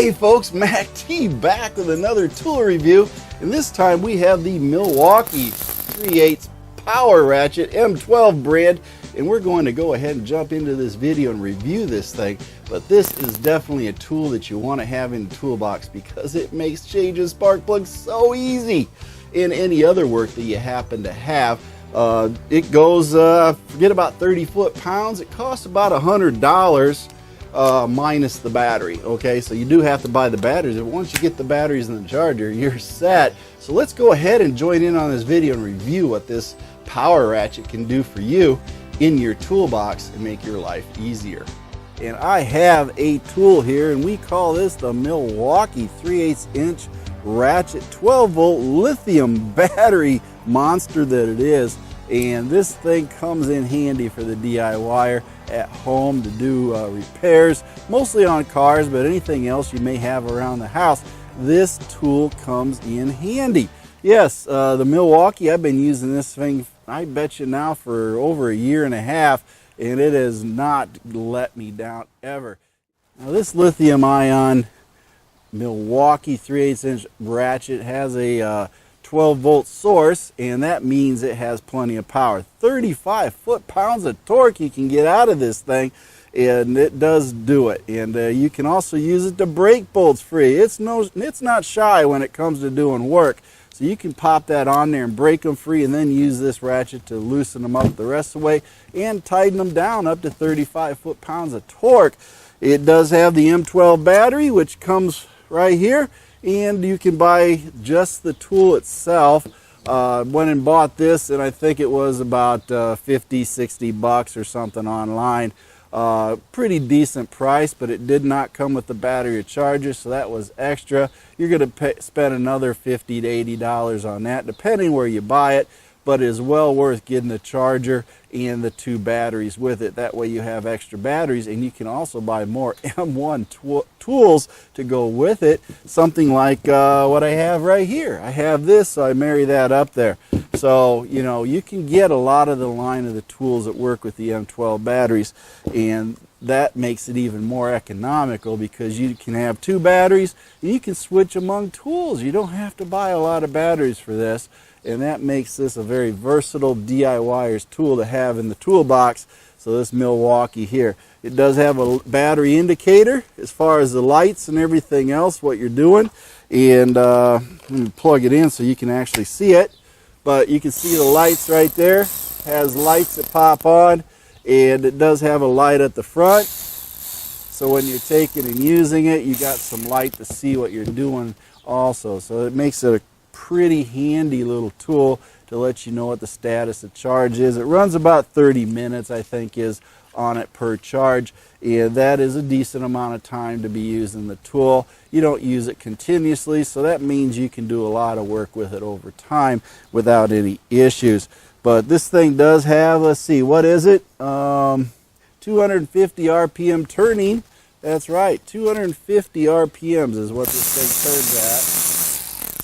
Hey folks, Mac T back with another tool review, and this time we have the Milwaukee 3/8 Power Ratchet M12 brand, and we're going to go ahead and jump into this video and review this thing. But this is definitely a tool that you want to have in the toolbox because it makes changing spark plugs so easy in any other work that you happen to have. It goes, forget about 30 foot-pounds, it costs about $100. Minus the battery. Okay, so you do have to buy the batteries, and once you get the batteries in the charger, you're set. So let's go ahead and join in on this video and review what this power ratchet can do for you in your toolbox and make your life easier. And I have a tool here, and we call this the Milwaukee 3/8 inch ratchet 12 volt lithium battery monster that it is. And this thing comes in handy for the DIYer at home to do repairs, mostly on cars, but anything else you may have around the house, this tool comes in handy. Yes, the Milwaukee, I've been using this thing, I bet you now, for over a year and a half, and it has not let me down ever. Now this lithium ion Milwaukee 3/8 inch ratchet has a 12 volt source, and that means it has plenty of power. 35 foot-pounds of torque you can get out of this thing, and it does do it. And you can also use it to break bolts free. It's not shy when it comes to doing work, so you can pop that on there and break them free, and then use this ratchet to loosen them up the rest of the way and tighten them down up to 35 foot-pounds of torque. It does have the M12 battery, which comes right here, and you can buy just the tool itself. Went and bought this, and I think it was about 50-60 bucks or something online. Pretty decent price, but it did not come with the battery or charger, so that was extra. You're going to spend another $50 to $80 on that, depending where you buy it, but it is well worth getting the charger and the 2 batteries with it. That way you have extra batteries, and you can also buy more M1 tools to go with it. Something like what I have right here. I have this, so I marry that up there. So, you know, you can get a lot of the line of the tools that work with the M12 batteries, and that makes it even more economical because you can have 2 batteries and you can switch among tools. You don't have to buy a lot of batteries for this, and that makes this a very versatile DIYer's tool to have in the toolbox. So this Milwaukee here, it does have a battery indicator as far as the lights and everything else, what you're doing. And let me plug it in so you can actually see it. But you can see the lights right there. It has lights that pop on, and it does have a light at the front. So when you're taking and using it, you got some light to see what you're doing also. So it makes it a pretty handy little tool to let you know what the status of charge is. It runs about 30 minutes, I think, is on it per charge, and that is a decent amount of time to be using the tool. You don't use it continuously, so that means you can do a lot of work with it over time without any issues. But this thing does have, let's see, what is it? 250 RPM turning. That's right, 250 RPMs is what this thing turns at.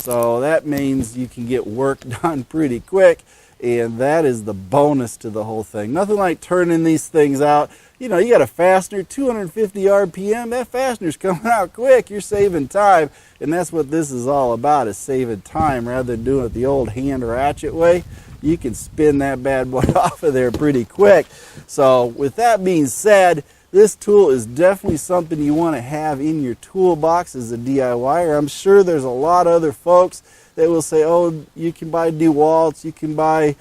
So that means you can get work done pretty quick, and that is the bonus to the whole thing. Nothing like turning these things out. You know, you got a fastener, 250 RPM, that fastener's coming out quick. You're saving time, and that's what this is all about, is saving time rather than doing it the old hand ratchet way. You can spin that bad boy off of there pretty quick. So with that being said, this tool is definitely something you want to have in your toolbox as a DIYer. I'm sure there's a lot of other folks that will say, oh, you can buy DeWalt's, you can buy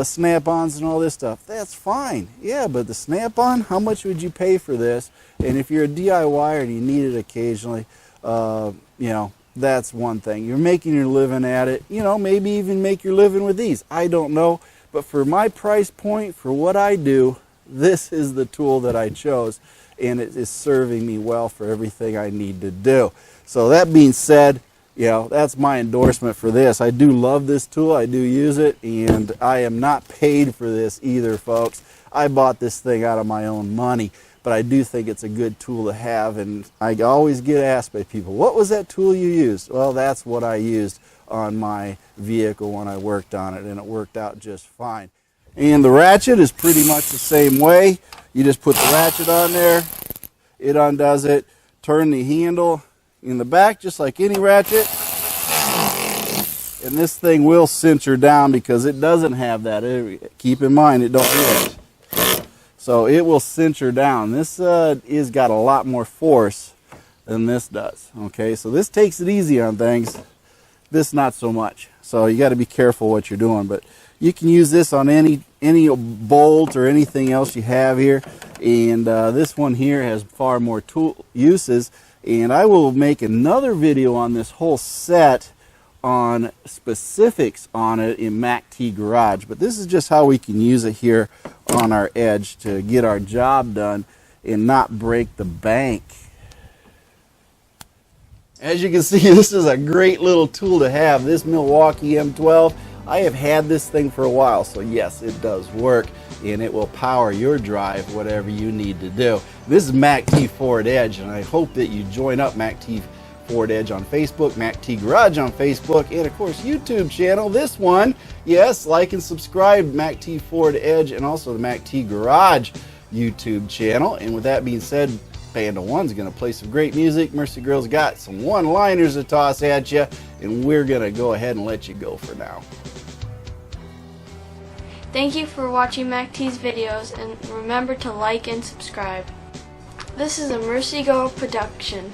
snap-ons and all this stuff. That's fine. Yeah, but the snap-on, how much would you pay for this? And if you're a DIYer and you need it occasionally, you know, that's one thing. You're making your living at it. You know, maybe even make your living with these. I don't know. But for my price point, for what I do, this is the tool that I chose, and it is serving me well for everything I need to do. So that being said, you know, that's my endorsement for this. I do love this tool. I do use it, and I am not paid for this either, folks. I bought this thing out of my own money, but I do think it's a good tool to have, and I always get asked by people, what was that tool you used? Well, that's what I used on my vehicle when I worked on it, and it worked out just fine. And the ratchet is pretty much the same way. You just put the ratchet on there, it undoes it, turn the handle, in the back just like any ratchet. And this thing will cinch her down because it doesn't have that. Keep in mind, it don't do it. So it will cinch her down. This is got a lot more force than this does. Okay, so this takes it easy on things. This not so much. So you got to be careful what you're doing. But you can use this on any bolt or anything else you have here. And this one here has far more tool uses. And I will make another video on this whole set on specifics on it in MACT Garage, but this is just how we can use it here on our edge to get our job done and not break the bank. As you can see, this is a great little tool to have, this Milwaukee M12. I have had this thing for a while, so yes, it does work, and it will power your drive, whatever you need to do. This is MACTFORDEDGE, and I hope that you join up MACTFORDEDGE on Facebook, MACT Garage on Facebook, and of course YouTube channel. This one, yes, like and subscribe, MACTFORDEDGE, and also the MACT Garage YouTube channel. And with that being said, Panda One's going to play some great music. Mercy Girl's got some one-liners to toss at you, and we're going to go ahead and let you go for now. Thank you for watching MACT's videos, and remember to like and subscribe. This is a Mercy Girl production.